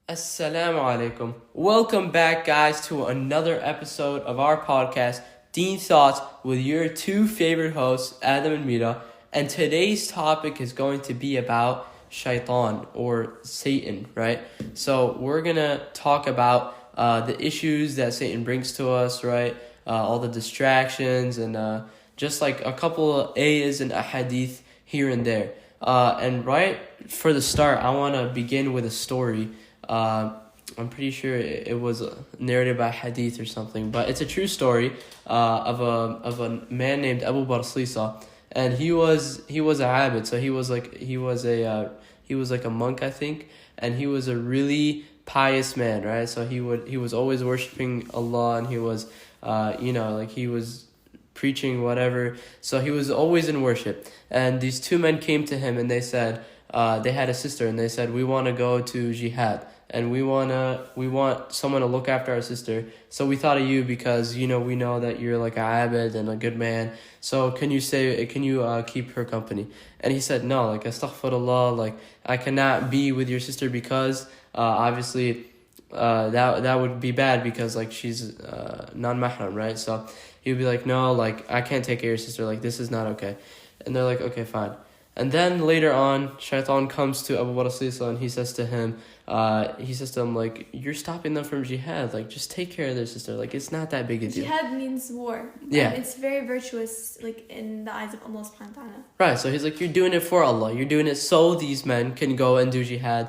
Assalamu alaikum. Welcome back, guys, to another episode of our podcast, Deen Thoughts, with your two favorite hosts, Adam and Mira. And today's topic is going to be about Shaytan, or Satan, right? So we're going to talk about the issues that Satan brings to us, right? All the distractions and just like a couple of ayahs and ahadith here and there. And right for the start, I want to begin with a story. I'm pretty sure it was narrated by hadith or something, but it's a true story of a man named Abu Barslisa, and he was a abid, so he was like a monk, I think, and he was a really pious man, right? So he was always worshiping Allah, and he was he was preaching whatever, so he was always in worship. And these two men came to him and they said, they had a sister, and they said, we want to go to jihad, and we want someone to look after our sister. So we thought of you because we know that you're like a abid and a good man. So can you keep her company? And he said, no, like astaghfirullah, like I cannot be with your sister because obviously that would be bad because like she's non-mahram, right? So he would be like, no, like I can't take care of your sister, like this is not okay. And they're like, okay, fine. And then later on, Shaitan comes to Abu Barslisa and he says to him, like, you're stopping them from jihad. Like, just take care of their sister. Like, it's not that big a deal. Jihad means war. Yeah. It's very virtuous, like, in the eyes of Allah subhanahu wa ta'ala. Right, so he's like, you're doing it for Allah. You're doing it so these men can go and do jihad,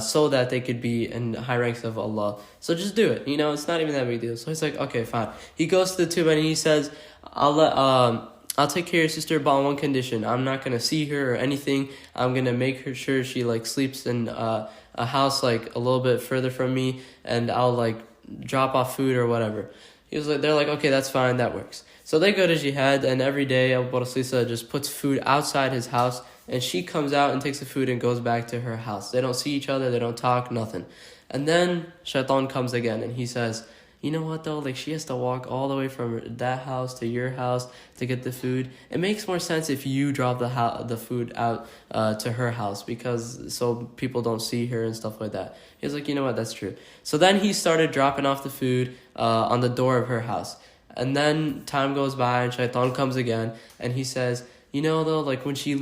so that they could be in high ranks of Allah. So just do it. It's not even that big a deal. So he's like, okay, fine. He goes to the two men and he says, I'll take care of your sister, but on one condition. I'm not going to see her or anything. I'm going to make sure she, like, sleeps in a house, like, a little bit further from me, and I'll, like, drop off food or whatever. They're like, okay, that's fine, that works. So they go to jihad, and every day Abu Barslisa just puts food outside his house, and she comes out and takes the food and goes back to her house. They don't see each other, they don't talk, nothing. And then Shaitan comes again, and he says, you know what though, like she has to walk all the way from that house to your house to get the food. It makes more sense if you drop the food out to her house, because so people don't see her and stuff like that. He's like, you know what, that's true. So then he started dropping off the food on the door of her house. And then time goes by and Shaitan comes again and he says, though, like when she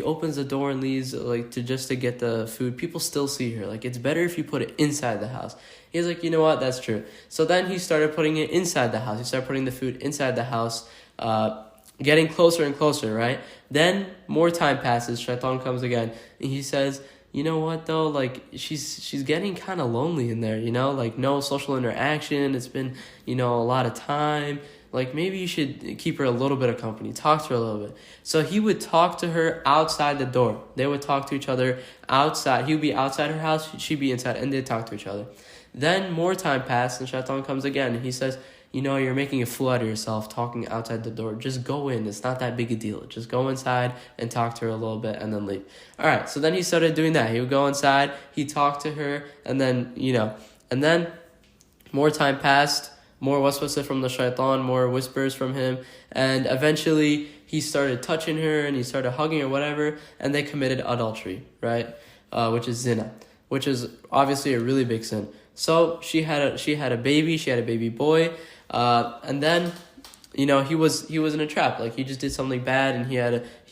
opens the door and leaves, like to get the food, people still see her. Like it's better if you put it inside the house. He's like, you know what, that's true. So then he started putting it inside the house. He started putting the food inside the house, getting closer and closer, right? Then more time passes. Shaitan comes again and he says, you know what though, like she's getting kind of lonely in there, like no social interaction. It's been, a lot of time. Like, maybe you should keep her a little bit of company. Talk to her a little bit. So he would talk to her outside the door. They would talk to each other outside. He would be outside her house. She'd be inside. And they'd talk to each other. Then more time passed. And Shaitan comes again. And he says, you're making a fool out of yourself talking outside the door. Just go in. It's not that big a deal. Just go inside and talk to her a little bit and then leave. All right. So then he started doing that. He would go inside. He'd talk to her. And then, and then more time passed. More waswasa from the shaitan, more whispers from him, and eventually he started touching her and he started hugging her, whatever, and they committed adultery, right? Which is zina, which is obviously a really big sin. So she had a baby boy, and then he was in a trap. Like he just did something bad, and he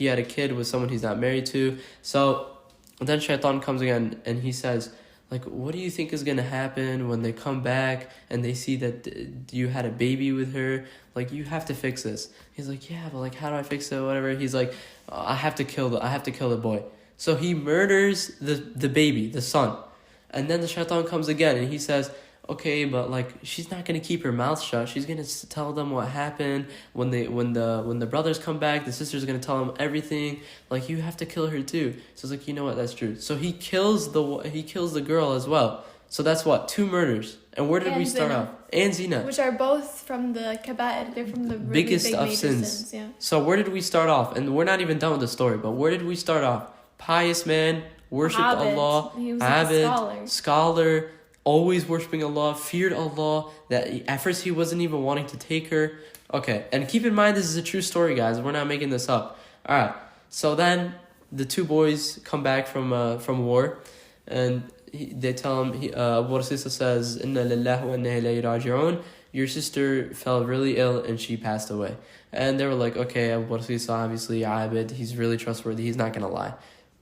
had a kid with someone he's not married to. So then shaitan comes again and he says, like, what do you think is going to happen when they come back and they see that you had a baby with her? Like, you have to fix this. He's like, yeah, but like, how do I fix it? Whatever. He's like, I have to kill the boy. So he murders the baby, the son. And then the shaitan comes again and he says, okay, but like she's not gonna keep her mouth shut. She's gonna tell them what happened when the brothers come back. The sister's gonna tell them everything. Like you have to kill her too. So it's like, you know what, that's true. So he kills the girl as well. So that's what, 2 murders. And where did we start off? And zina, which are both from the kaba'ir. They're from the really biggest big of major sins. Yeah. So where did we start off? And we're not even done with the story. But where did we start off? Pious man, worshipped Allah, He was like a scholar. Always worshipping Allah, feared Allah, that at first he wasn't even wanting to take her. Okay, and keep in mind this is a true story, guys. We're not making this up. Alright, so then the 2 boys come back from war, and they tell him, Abu Rasisa says, Inna lillahi wa inna ilayhi raji'un. Your sister fell really ill and she passed away. And they were like, okay, Abu Rasisa, obviously, Abid, he's really trustworthy. He's not going to lie.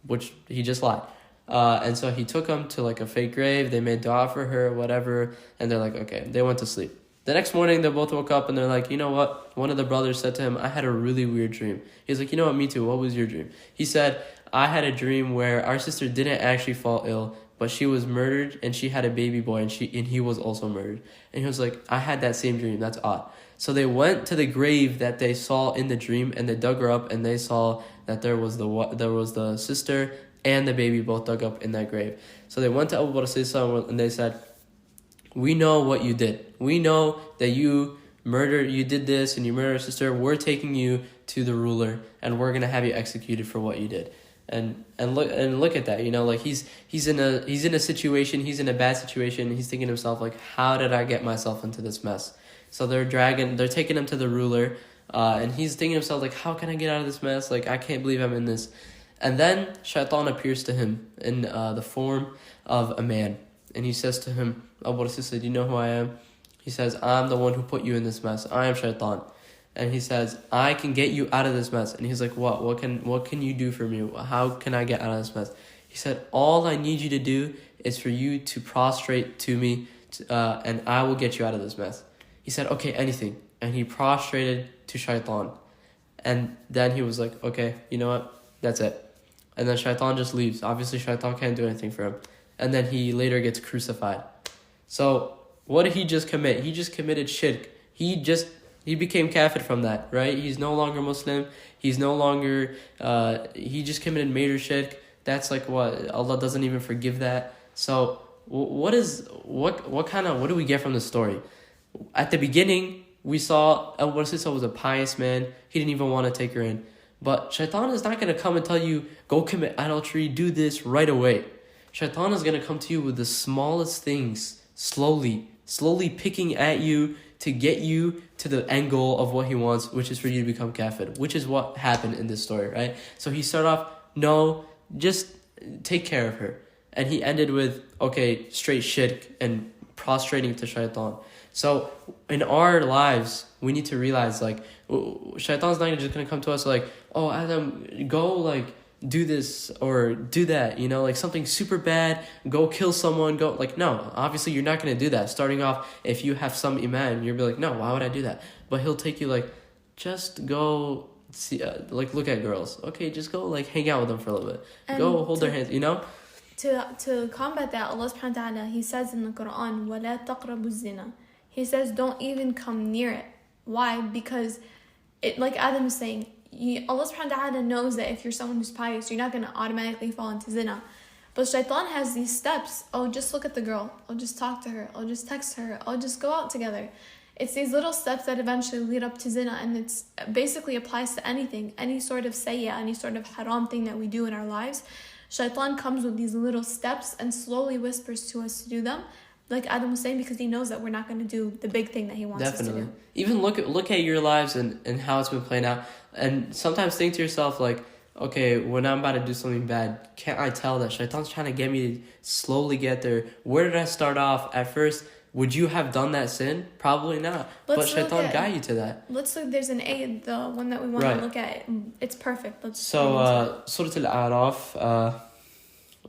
Which he just lied. And so he took him to like a fake grave. They made dua for her, whatever. And they're like, okay, they went to sleep. The next morning, they both woke up and they're like, you know what? One of the brothers said to him, I had a really weird dream. He's like, you know what? Me too. What was your dream? He said, I had a dream where our sister didn't actually fall ill, but she was murdered and she had a baby boy and he was also murdered. And he was like, I had that same dream. That's odd. So they went to the grave that they saw in the dream and they dug her up and they saw that there was the sister and the baby both dug up in that grave. So they went to Abu Bakr and they said, we know what you did. We know that you did this and you murdered our sister. We're taking you to the ruler and we're gonna have you executed for what you did. And look at that, you know, like he's in a situation, he's in a bad situation, and he's thinking to himself, like, how did I get myself into this mess? So they're taking him to the ruler, and he's thinking to himself, like, how can I get out of this mess? Like, I can't believe I'm in this. And then Shaitan appears to him in the form of a man. And he says to him, Abu Rasisa, do you know who I am? He says, I'm the one who put you in this mess. I am Shaitan. And he says, I can get you out of this mess. And he's like, what? What can you do for me? How can I get out of this mess? He said, all I need you to do is for you to prostrate to me, and I will get you out of this mess. He said, okay, anything. And he prostrated to Shaitan. And then he was like, okay, you know what? That's it. And then Shaitan just leaves. Obviously, Shaitan can't do anything for him. And then he later gets crucified. So what did he just commit? He just committed shirk. He became kafir from that, right? He's no longer Muslim. He's no longer, he just committed major shirk. That's like what? Allah doesn't even forgive that. So what do we get from the story? At the beginning, we saw Abu Rasisa was a pious man. He didn't even want to take her in. But Shaitan is not going to come and tell you, go commit adultery, do this right away. Shaitan is going to come to you with the smallest things, slowly picking at you to get you to the end goal of what he wants, which is for you to become kafir, which is what happened in this story, right? So he started off, no, just take care of her. And he ended with, okay, straight shirk and prostrating to Shaitan. So in our lives, we need to realize, like, Shaitan's not just going to come to us like, oh, Adam, go, like, do this or do that, you know, like something super bad, go kill someone, go, like, no, obviously you're not going to do that. Starting off, if you have some iman, you'll be like, no, why would I do that? But he'll take you, like, just go see, like, look at girls. Okay, just go, like, hang out with them for a little bit. And go hold their hands, you know? To combat that, Allah subhanahu wa ta'ala, He says in the Quran, وَلَا تَقْرَبُوا الزِّنَا. He says, don't even come near it. Why? Because, it, like Adam is saying, Allah subhanahu wa ta'ala knows that if you're someone who's pious, you're not going to automatically fall into zina. But Shaitan has these steps. Oh, just look at the girl. Oh, just talk to her. Oh, just text her. Oh, just go out together. It's these little steps that eventually lead up to zina, and it's basically applies to anything, any sort of sayyah, any sort of haram thing that we do in our lives. Shaitan comes with these little steps and slowly whispers to us to do them. Like Adam was saying, because he knows that we're not going to do the big thing that he wants us to do. Even look at your lives and how it's been playing out. And sometimes think to yourself, like, okay, when I'm about to do something bad, can't I tell that Shaitan's trying to get me to slowly get there? Where did I start off at first? Would you have done that sin? Probably not. But Shaitan got you to that. Let's look, there's an ayah, the one that we want to look at. It's perfect. Surah Al-A'raf,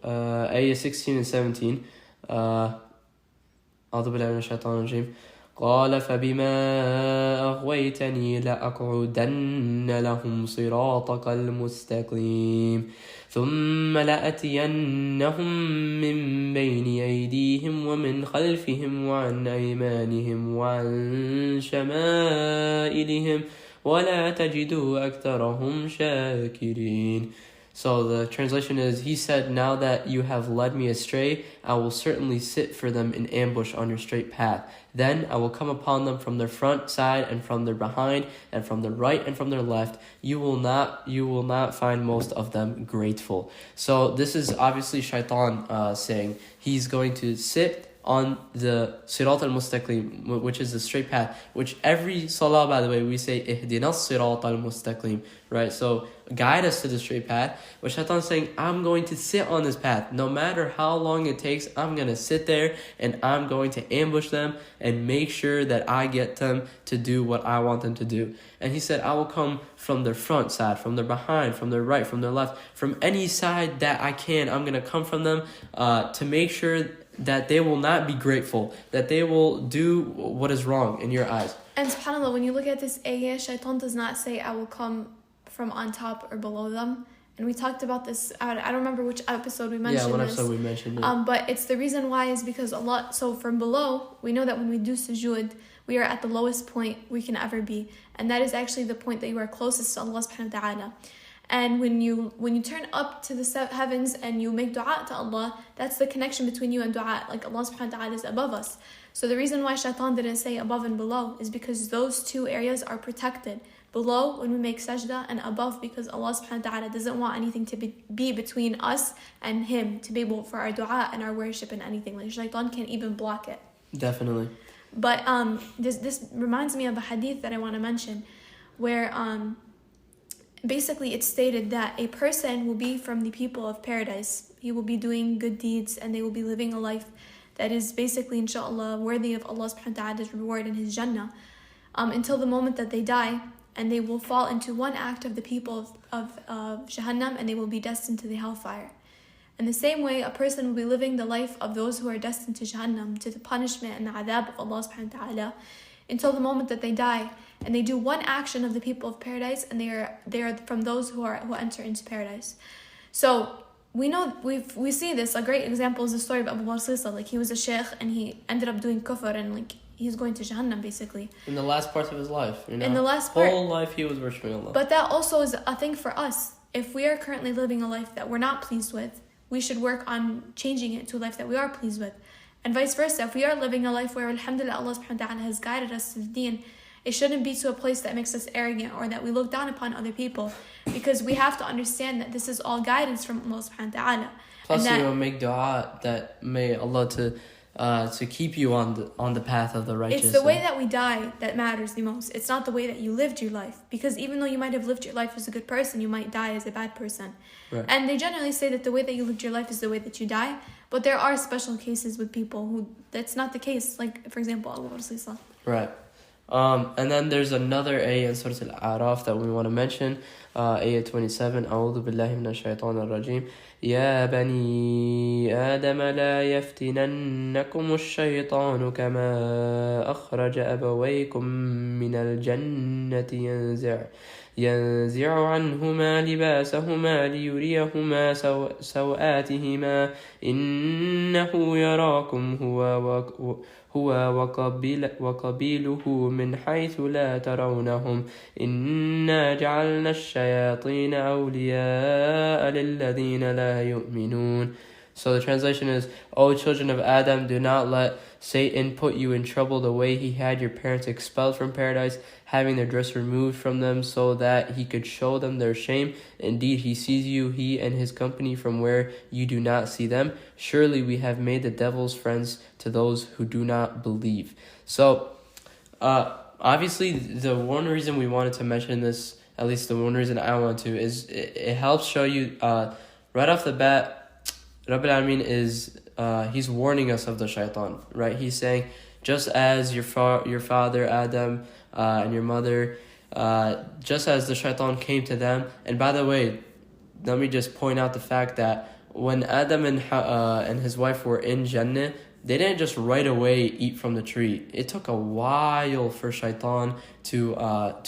ayah 16 and 17. أعوذ بالله من الشيطان الرجيم قال فبما أغويتني لأقعدن لهم صراطك المستقيم ثم لأتينهم من بين أيديهم ومن خلفهم وعن أيمانهم وعن شمائلهم ولا تجدوا أكثرهم شاكرين. So the translation is, he said, now that you have led me astray, I will certainly sit for them in ambush on your straight path. Then I will come upon them from their front side and from their behind and from their right and from their left. You will not find most of them grateful. So this is obviously Shaitan saying he's going to sit on the Sirat al-Mustaqim, which is the straight path, which every salah, by the way, we say Ihdina Sirat al-Mustaqim, right? So guide us to the straight path. But Shaitan's saying, I'm going to sit on this path. No matter how long it takes, I'm going to sit there and I'm going to ambush them and make sure that I get them to do what I want them to do. And he said, I will come from their front side, from their behind, from their right, from their left, from any side that I can. I'm going to come from them to make sure that they will not be grateful, that they will do what is wrong in your eyes. And subhanAllah, when you look at this ayah, Shaitan does not say, I will come from on top or below them. And we talked about this, I don't remember which episode we mentioned what this. episode we mentioned it. But it's the reason why is because Allah, so from below, we know that when we do sujood, we are at the lowest point we can ever be. And that is actually the point that you are closest to Allah subhanahu wa ta'ala. And when you turn up to the heavens and you make dua to Allah, that's the connection between you and dua. Like Allah subhanahu wa ta'ala is above us. So the reason why Shaitan didn't say above and below is because those two areas are protected. Below when we make sajda, and above because Allah subhanahu wa ta'ala doesn't want anything to be between us and Him, to be able for our dua and our worship and anything. Like Shaitan can't even block it. Definitely. But this reminds me of a hadith that I want to mention, where basically it's stated that a person will be from the people of paradise. He will be doing good deeds and they will be living a life that is basically, inshallah, worthy of Allah subhanahu wa ta'ala's reward in His Jannah, until the moment that they die, and they will fall into one act of the people of Jahannam, and they will be destined to the hellfire. In the same way, a person will be living the life of those who are destined to Jahannam, to the punishment and the adab of Allah subhanahu wa ta'ala, until the moment that they die, and they do one action of the people of paradise, and they are from those who enter into paradise. So we know we see this. A great example is the story of Abu Barsisa. Like he was a sheikh and he ended up doing kufr, and like he's going to Jahannam basically. In the last part of his life, you know. In the last part. Whole life he was worshipping Allah. But that also is a thing for us. If we are currently living a life that we're not pleased with, we should work on changing it to a life that we are pleased with. And vice versa, if we are living a life where alhamdulillah Allah subhanahu wa ta'ala has guided us to the deen, it shouldn't be to a place that makes us arrogant or that we look down upon other people, because we have to understand that this is all guidance from Allah subhanahu wa ta'ala. Plus you will make dua that may Allah to keep you on the path of the righteous. It's the way that we die that matters the most. It's not the way that you lived your life, because even though you might have lived your life as a good person, you might die as a bad person. Right. And they generally say that the way that you lived your life is the way that you die, but there are special cases with people who that's not the case, like for example Abu Barsisa. Right. And then there's another ayah in Surah Al-A'raf that we want to mention, ayah 27. أعوذ بالله من الشيطان الرجيم. يا بني آدم لا يفتننكم الشيطان كما أخرج أبويكم من الجنة ينزع عنهما لباسهما ليريهما سوآتهما إنه يراكم هو وقبيله من حيث لا ترونهم إنا جعلنا الشياطين أولياء للذين لا يؤمنون. So the translation is, O children of Adam, do not let Satan put you in trouble the way he had your parents expelled from paradise, having their dress removed from them so that he could show them their shame. Indeed, he sees you, he and his company, from where you do not see them. Surely we have made the devil's friends to those who do not believe. So, obviously, the one reason we wanted to mention this, at least the one reason I want to, is it helps show you, right off the bat, Rabbil Alameen is, he's warning us of the shaitan, right? He's saying, just as your father Adam and your mother, just as the shaitan came to them. And by the way, let me just point out the fact that when Adam and his wife were in Jannah, they didn't just right away eat from the tree. It took a while for shaitan to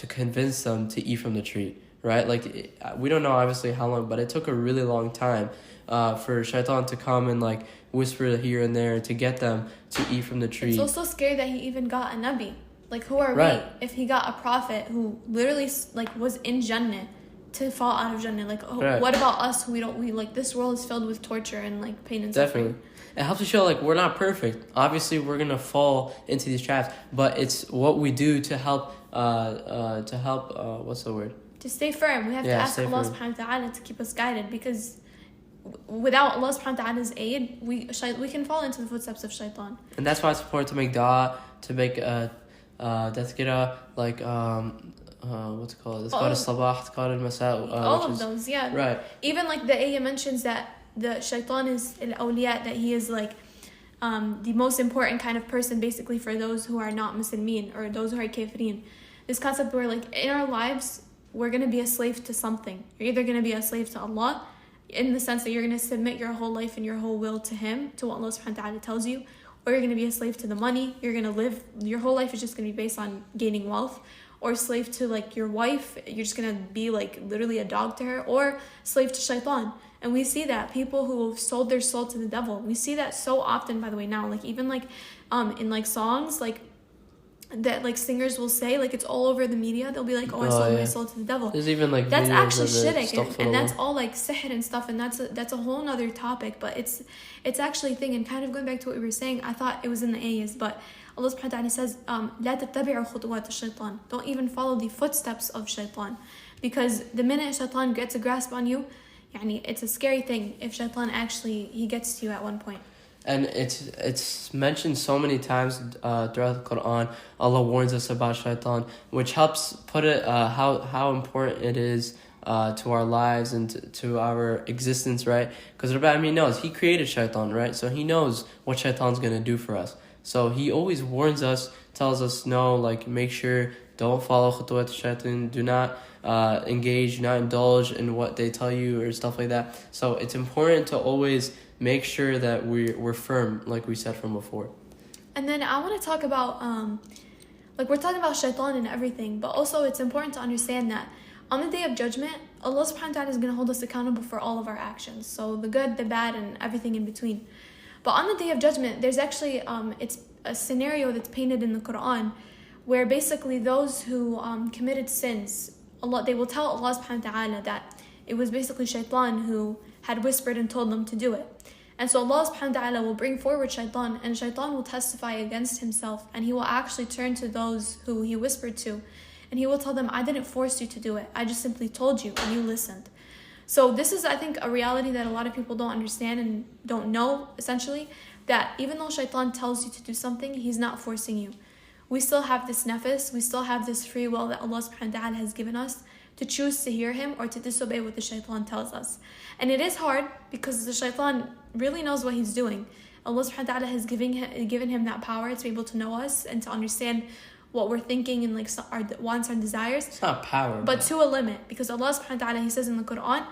convince them to eat from the tree, right? Like, we don't know obviously how long, but it took a really long time for shaitan to come and like whisper here and there to get them to eat from the tree. It's also scary that he even got a nabi. Like, who are right. we if he got a prophet who literally like was in Jannah to fall out of Jannah? Like, right. What about us who we like, this world is filled with torture and like pain and Definitely. suffering. It helps to show like we're not perfect. Obviously we're gonna fall into these traps, but it's what we do to help what's the word? To stay firm. We have to ask Allah firm. subhanahu wa ta'ala to keep us guided, because without Allah subhanahu wa ta'ala's aid, we can fall into the footsteps of shaitan. And that's why it's important to make dua, to make tazkirah, like what's it called? It's called al-sabah, it's called al-masa. All of those, yeah. Right. Even like the ayah mentions that the shaitan is al-awliya, that he is like the most important kind of person basically for those who are not Muslimin or those who are kafirin. This concept where like in our lives, we're going to be a slave to something. You're either going to be a slave to Allah, in the sense that you're going to submit your whole life and your whole will to Him, to what Allah subhanahu wa ta'ala tells you, or you're going to be a slave to the money. You're going to live, your whole life is just going to be based on gaining wealth, or slave to like your wife, you're just going to be like literally a dog to her, or slave to shaitan. And we see that people who have sold their soul to the devil, we see that so often, by the way, now, like even like in like songs, like that like singers will say, like it's all over the media, they'll be like, oh, I sold my soul to the devil. There's even like that's actually shirk, and that's all like sihr and stuff, and that's a whole nother topic, but it's actually a thing. And kind of going back to what we were saying, I thought it was in the ayahs, but Allah subhanahu wa ta'ala says, لا تتبعوا خطوات الشيطان, don't even follow the footsteps of shaitan, because the minute shaitan gets a grasp on you, yani, it's a scary thing if shaitan actually he gets to you at one point. And it's mentioned so many times throughout the Quran. Allah warns us about shaitan, which helps put it how important it is to our lives and to our existence, right? Because Rabbi Amin knows, he created shaitan, right? So he knows what shaitan's going to do for us. So he always warns us, tells us, no, like make sure, don't follow khutuwat shaitan, do not engage, do not indulge in what they tell you or stuff like that. So it's important to always make sure that we're firm, like we said from before. And then I want to talk about, like we're talking about shaitan and everything, but also it's important to understand that on the day of judgment, Allah subhanahu wa ta'ala is going to hold us accountable for all of our actions. So the good, the bad, and everything in between. But on the day of judgment, there's actually, it's a scenario that's painted in the Quran where basically those who committed sins, they will tell Allah subhanahu wa ta'ala that it was basically shaitan who had whispered and told them to do it. And so Allah subhanahu wa ta'ala will bring forward shaitan, and shaitan will testify against himself, and he will actually turn to those who he whispered to, and he will tell them, I didn't force you to do it, I just simply told you and you listened. So this is, I think, a reality that a lot of people don't understand and don't know, essentially, that even though shaitan tells you to do something, he's not forcing you. We still have this nafs, we still have this free will that Allah subhanahu wa ta'ala has given us to choose to hear him or to disobey what the shaitan tells us. And it is hard because the shaitan really knows what he's doing. Allah subhanahu wa ta'ala has given him that power to be able to know us and to understand what we're thinking and like our wants and desires. It's not power, but to a limit, because Allah subhanahu wa ta'ala, he says in the Quran,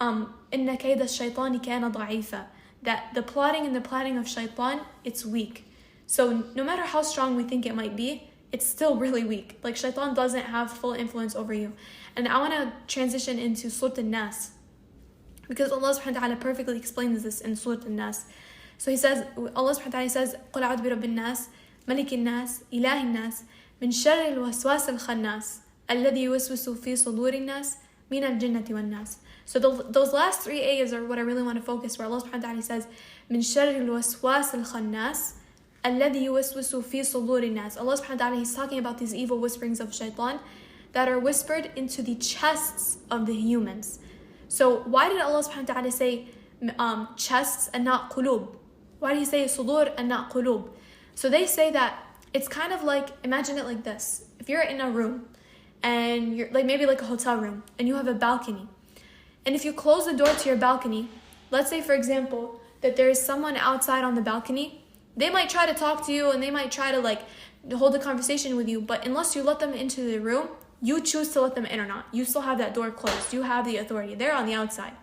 إِنَّ كَيْدَ الشَّيْطَانِ كَانَ ضَعِيفًا, that the plotting and the planning of shaitan, it's weak. So no matter how strong we think it might be, it's still really weak. Like shaitan doesn't have full influence over you. And I want to transition into Surah An-Nas, because Allah subhanahu wa ta'ala perfectly explains this in Surah An-Nas. So he says, Allah subhanahu wa ta'ala says, قُلْ أَعُوذُ بِرَبِّ النَّاسِ مَلِكِ النَّاسِ إِلَهِ النَّاسِ مِنْ شَرِّ الْوَسْوَاسِ الْخَنَّاسِ الَّذِي يُوَسْوِسُ فِي صُدُورِ النَّاسِ مِنَ الْجِنَّةِ وَالنَّاسِ. So those last three ayahs are what I really want to focus, where Allah subhanahu wa ta'ala says, مِنْ شَرِّ الْوَسْوَاسِ الْخَنَّاسِ الَّذِي يُوَسْوِسُ فِي صُدُورِ النَّاسِ. Allah subhanahu wa ta'ala, he's talking about these evil whisperings of shaitan that are whispered into the chests of the humans. So why did Allah subhanahu wa ta'ala say chests and not qulub? Why did he say sudur and not qulub? So they say that it's kind of like, imagine it like this. If you're in a room and you're like maybe like a hotel room and you have a balcony, and if you close the door to your balcony, let's say for example that there is someone outside on the balcony, they might try to talk to you and they might try to like hold a conversation with you, but unless you let them into the room, you choose to let them in or not, you still have that door closed. You have the authority. They're on the outside.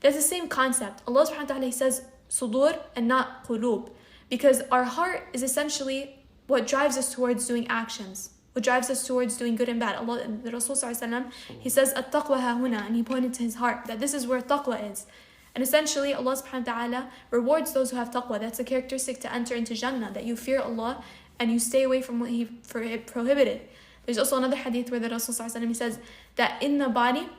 That's the same concept. Allah subhanahu wa ta'ala says sudur and not qulub, because our heart is essentially what drives us towards doing actions, what drives us towards doing good and bad. Allah, the Rasul sallallahu alaihi wasallam, he says at-taqwa hahuna, and he pointed to his heart that this is where taqwa is. And essentially Allah subhanahu wa ta'ala rewards those who have taqwa. That's a characteristic to enter into Jannah, that you fear Allah and you stay away from what he prohibited. There's also another hadith where the Rasul sallallahu alaihi wasallam, he says that in the body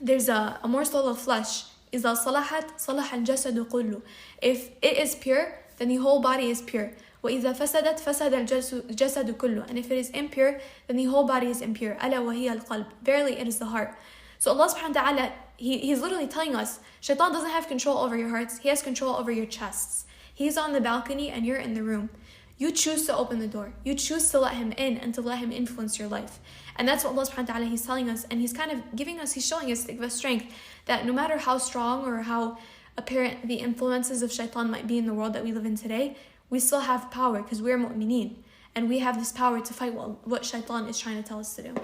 there's a morsel of flesh. إِذَا صَلَحَتْ صَلَحَ الْجَسَدُ كُلُّ. If it is pure, then the whole body is pure. وَإِذَا فَسَدَتْ فَسَدَ الْجَسَدُ كُلُّ. And if it is impure, then the whole body is impure. أَلَا وَهِيَ الْقَلْبِ. Verily it is the heart. So Allah subhanahu wa ta'ala he's literally telling us, Shaitan doesn't have control over your hearts. He has control over your chests. He's on the balcony and you're in the room. You choose to open the door. You choose to let him in and to let him influence your life. And that's what Allah subhanahu wa ta'ala, he's telling us, and he's kind of giving us, he's showing us to give us strength that no matter how strong or how apparent the influences of shaitan might be in the world that we live in today, we still have power because we're mu'mineen. And we have this power to fight what shaitan is trying to tell us to do.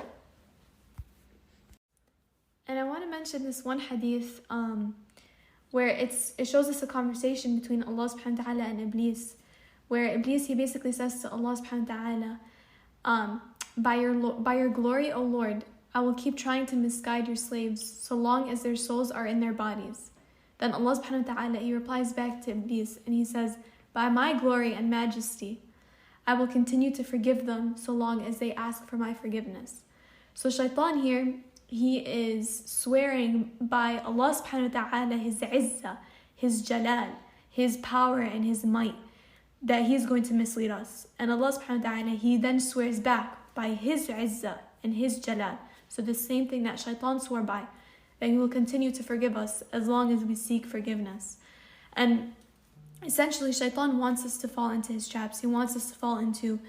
And I want to mention this one hadith where it shows us a conversation between Allah subhanahu wa ta'ala and Iblis, where Iblis, he basically says to Allah subhanahu wa ta'ala, by your glory, O Lord, I will keep trying to misguide your slaves so long as their souls are in their bodies. Then Allah subhanahu wa ta'ala, he replies back to Iblis and he says, by my glory and majesty, I will continue to forgive them so long as they ask for my forgiveness. So shaitan here, he is swearing by Allah subhanahu wa ta'ala, his izzah, his jalal, his power and his might, that he's going to mislead us. And Allah subhanahu wa ta'ala, he then swears back by his izzah and his jalal. So the same thing that shaitan swore by, that he will continue to forgive us as long as we seek forgiveness. And essentially, shaitan wants us to fall into his traps. He wants us to fall into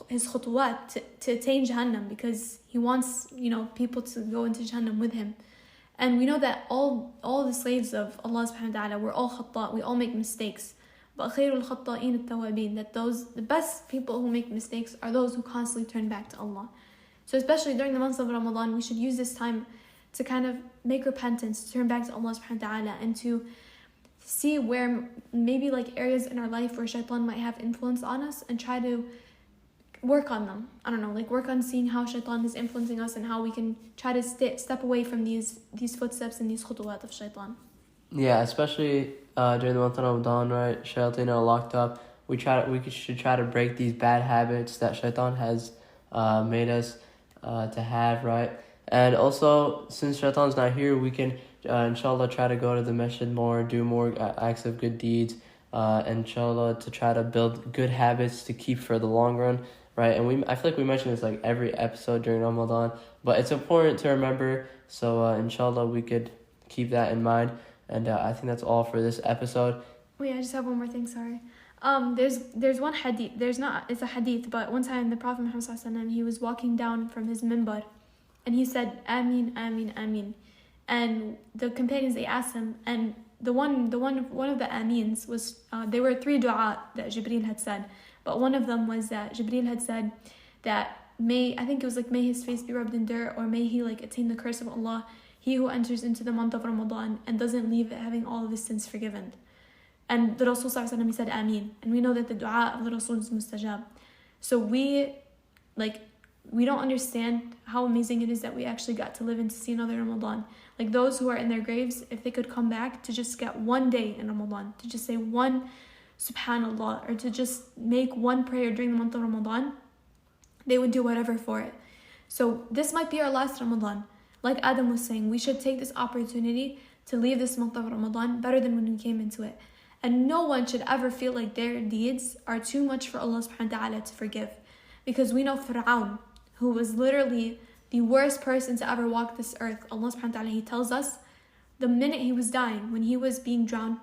his khutuwat, to attain Jahannam, because he wants, people to go into Jahannam with him. And we know that all the slaves of Allah subhanahu wa ta'ala, we're all khata, we all make mistakes. But khairul khata'in at-tawabin, that the best people who make mistakes are those who constantly turn back to Allah. So especially during the months of Ramadan, we should use this time to kind of make repentance, to turn back to Allah subhanahu wa ta'ala, and to see where maybe areas in our life where shaitan might have influence on us, and try to work on them. I don't know, work on seeing how shaitan is influencing us and how we can try to step away from these footsteps and these khutuwat of shaitan. Yeah, especially during the month of Ramadan, right? Shayateen are locked up. We should try to break these bad habits that shaitan has made us to have, right? And also, since shaitan's not here, we can inshallah try to go to the masjid more, do more acts of good deeds, inshallah, to try to build good habits to keep for the long run, right? And I feel like we mention this every episode during Ramadan, but it's important to remember. So inshallah, we could keep that in mind. And I think that's all for this episode. Wait, I just have one more thing, sorry. There's one hadith, it's a hadith, but one time the Prophet Muhammad sallallahu alaihi wasallam, he was walking down from his minbar, and he said, Ameen, Ameen, Ameen. And the companions, they asked him, and one of the Ameens was, there were 3 dua that Jibreel had said, but one of them was that Jibreel had said that may his face be rubbed in dirt, or may he attain the curse of Allah, he who enters into the month of Ramadan and doesn't leave it having all of his sins forgiven. And the Rasul sallallahu alaihi wasallam, he said Ameen. And we know that the dua of the Rasul is mustajab. So we don't understand how amazing it is that we actually got to live and to see another Ramadan. Those who are in their graves, if they could come back to just get one day in Ramadan, to just say one subhanallah, or to just make one prayer during the month of Ramadan, they would do whatever for it. So this might be our last Ramadan. Like Adam was saying, we should take this opportunity to leave this month of Ramadan better than when we came into it. And no one should ever feel like their deeds are too much for Allah subhanahu wa ta'ala to forgive. Because we know Fir'aun, who was literally the worst person to ever walk this earth. Allah subhanahu wa ta'ala, he tells us, the minute he was dying, when he was being drowned,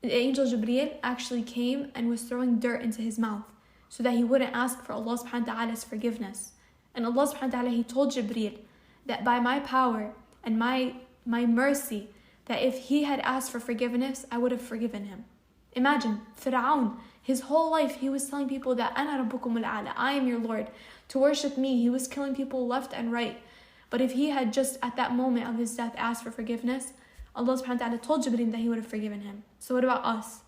the angel Jibreel actually came and was throwing dirt into his mouth so that he wouldn't ask for Allah subhanahu wa ta'ala's forgiveness. And Allah subhanahu wa ta'ala, he told Jibreel that by my power and my mercy, that if he had asked for forgiveness, I would have forgiven him. Imagine, Fir'aun, his whole life, he was telling people that أَنَا رَبُّكُمُ الْأَعْلَى, I am your Lord, to worship me. He was killing people left and right. But if he had just at that moment of his death asked for forgiveness, Allah subhanahu wa ta'ala told Jibreel that he would have forgiven him. So what about us?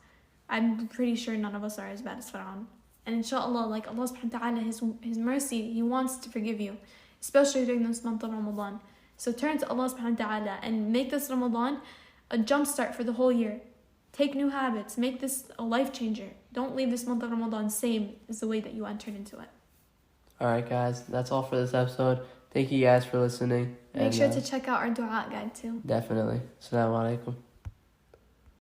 I'm pretty sure none of us are as bad as Fir'aun. And inshallah, Allah subhanahu wa ta'ala, his mercy, he wants to forgive you, especially during this month of Ramadan. So turn to Allah subhanahu wa ta'ala and make this Ramadan a jumpstart for the whole year. Take new habits. Make this a life changer. Don't leave this month of Ramadan same as the way that you entered into it. Alright guys, that's all for this episode. Thank you guys for listening. Make sure to check out our dua guide too. Definitely. Assalamu alaikum.